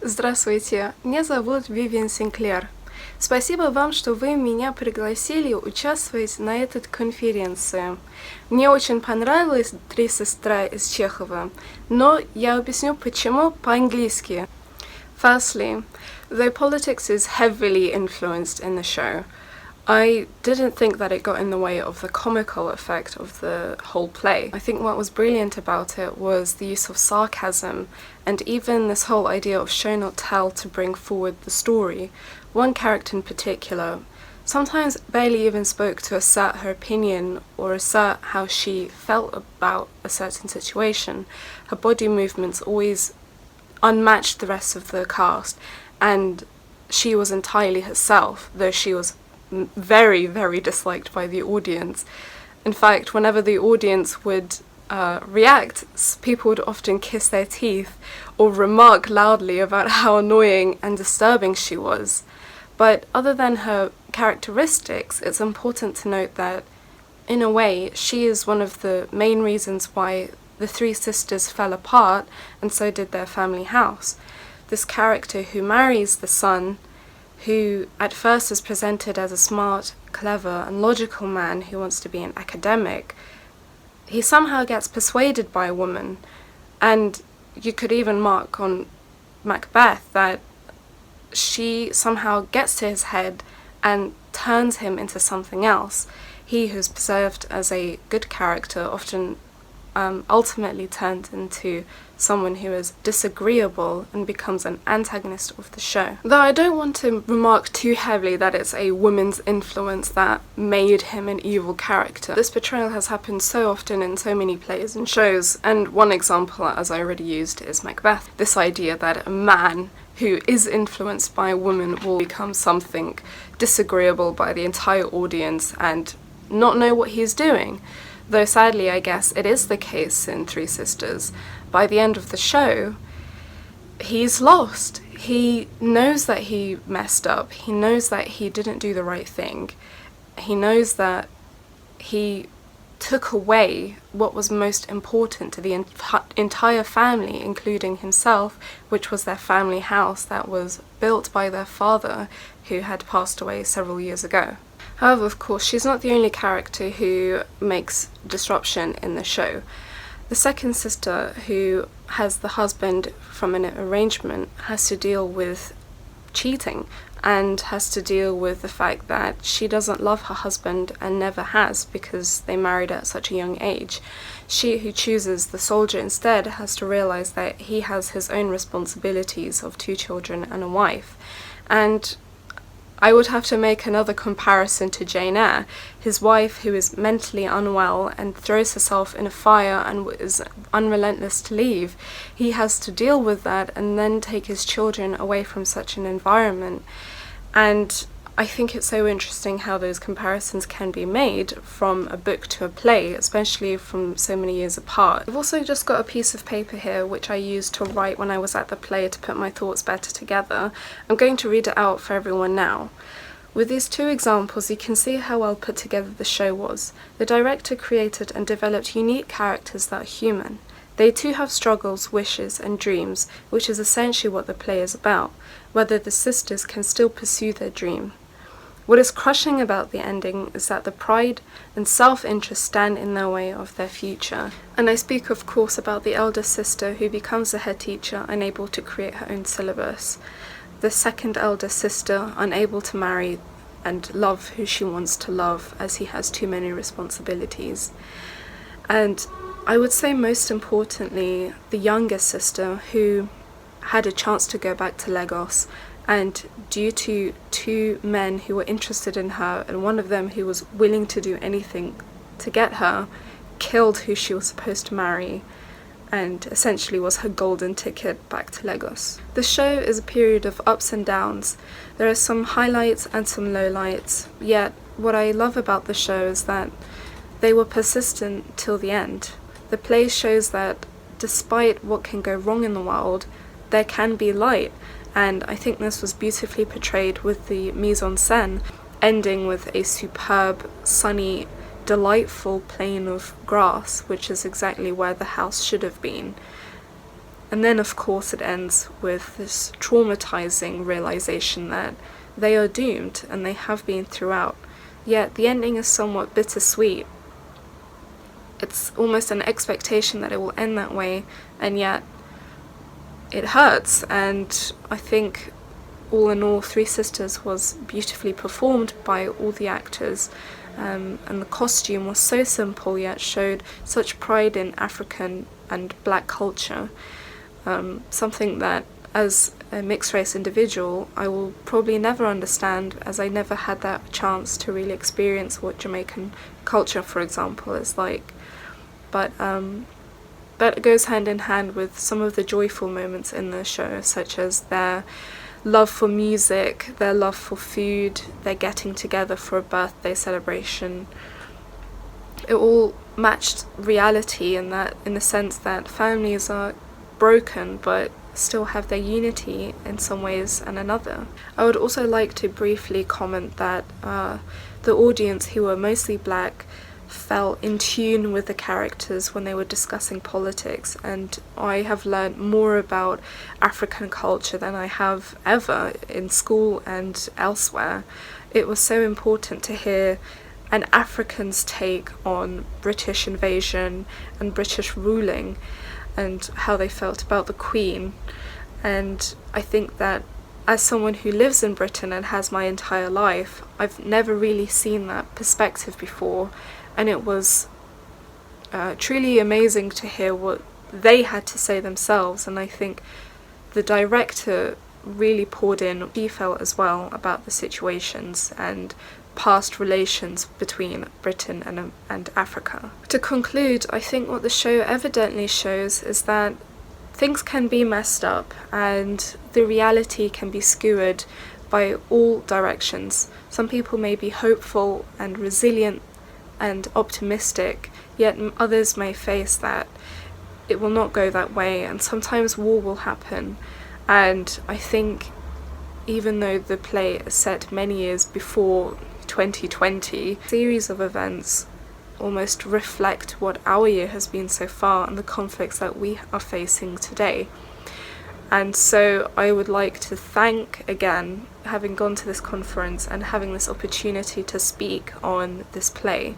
Здравствуйте, меня зовут Вивиан Синклер. Спасибо вам, что вы меня пригласили участвовать на этой конференции. Мне очень понравилось «Три сестра» из Чехова, но я объясню почему по-английски. Firstly, though politics is heavily influenced in the show, I didn't think that it got in the way of the comical effect of the whole play. I think what was brilliant about it was the use of sarcasm and even this whole idea of show not tell to bring forward the story. One character in particular sometimes barely even spoke to assert her opinion or assert how she felt about a certain situation. Her body movements always unmatched the rest of the cast, and she was entirely herself, though she was very, very disliked by the audience. In fact, whenever the audience would react, people would often kiss their teeth or remark loudly about how annoying and disturbing she was. But other than her characteristics, it's important to note that, in a way, she is one of the main reasons why the three sisters fell apart, and so did their family house. This character who marries the son, who at first is presented as a smart, clever, and logical man who wants to be an academic, he somehow gets persuaded by a woman. And you could even mark on Macbeth that she somehow gets to his head and turns him into something else. He who's preserved as a good character often ultimately turned into someone who is disagreeable and becomes an antagonist of the show. Though I don't want to remark too heavily that it's a woman's influence that made him an evil character. This portrayal has happened so often in so many plays and shows, and one example, as I already used, is Macbeth. This idea that a man who is influenced by a woman will become something disagreeable by the entire audience and not know what he's doing. Though sadly, I guess, it is the case in Three Sisters. By the end of the show, he's lost. He knows that he messed up. He knows that he didn't do the right thing. He knows that he took away what was most important to the entire family, including himself, which was their family house that was built by their father, who had passed away several years ago. However, of course, she's not the only character who makes disruption in the show. The second sister, who has the husband from an arrangement, has to deal with cheating and has to deal with the fact that she doesn't love her husband and never has because they married at such a young age. She who chooses the soldier instead has to realize that he has his own responsibilities of 2 children and a wife. And I would have to make another comparison to Jane Eyre, his wife who is mentally unwell and throws herself in a fire and is unrelentless to leave. He has to deal with that and then take his children away from such an environment. And I think it's so interesting how those comparisons can be made from a book to a play, especially from so many years apart. I've also just got a piece of paper here which I used to write when I was at the play to put my thoughts better together. I'm going to read it out for everyone now. With these 2 examples, you can see how well put together the show was. The director created and developed unique characters that are human. They too have struggles, wishes, and dreams, which is essentially what the play is about, whether the sisters can still pursue their dream. What is crushing about the ending is that the pride and self-interest stand in their way of their future. And I speak, of course, about the elder sister who becomes the head teacher, unable to create her own syllabus. The second elder sister, unable to marry and love who she wants to love, as he has too many responsibilities. And I would say most importantly, the younger sister who had a chance to go back to Lagos, and due to 2 men who were interested in her, and one of them who was willing to do anything to get her, killed who she was supposed to marry, and essentially was her golden ticket back to Lagos. The show is a period of ups and downs. There are some highlights and some lowlights, yet what I love about the show is that they were persistent till the end. The play shows that despite what can go wrong in the world, there can be light, and I think this was beautifully portrayed with the mise-en-scène, ending with a superb, sunny, delightful plain of grass, which is exactly where the house should have been. And then of course it ends with this traumatizing realization that they are doomed, and they have been throughout. Yet the ending is somewhat bittersweet. It's almost an expectation that it will end that way, and yet it hurts. And I think all in all, Three Sisters was beautifully performed by all the actors, and the costume was so simple yet showed such pride in African and black culture, something that as a mixed race individual I will probably never understand, as I never had that chance to really experience what Jamaican culture, for example, is like. But that goes hand in hand with some of the joyful moments in the show, such as their love for music, their love for food, their getting together for a birthday celebration. It all matched reality in the sense that families are broken but still have their unity in some ways and another. I would also like to briefly comment that the audience, who were mostly black, fell in tune with the characters when they were discussing politics, and I have learned more about African culture than I have ever in school and elsewhere. It was so important to hear an African's take on British invasion and British ruling and how they felt about the Queen. And I think that as someone who lives in Britain and has my entire life, I've never really seen that perspective before, and it was truly amazing to hear what they had to say themselves. And I think the director really poured in what he felt as well about the situations and past relations between Britain and Africa. To conclude, I think what the show evidently shows is that things can be messed up and the reality can be skewered by all directions. Some people may be hopeful and resilient and optimistic, yet others may face that it will not go that way, and sometimes war will happen. And I think even though the play is set many years before 2020, a series of events almost reflect what our year has been so far and the conflicts that we are facing today. And so I would like to thank, again, having gone to this conference and having this opportunity to speak on this play.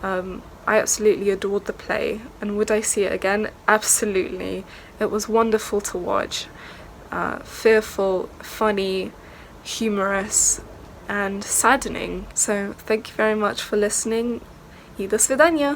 I absolutely adored the play, and would I see it again? Absolutely. It was wonderful to watch. Fearful, funny, humorous, and saddening. So thank you very much for listening. И до свидания!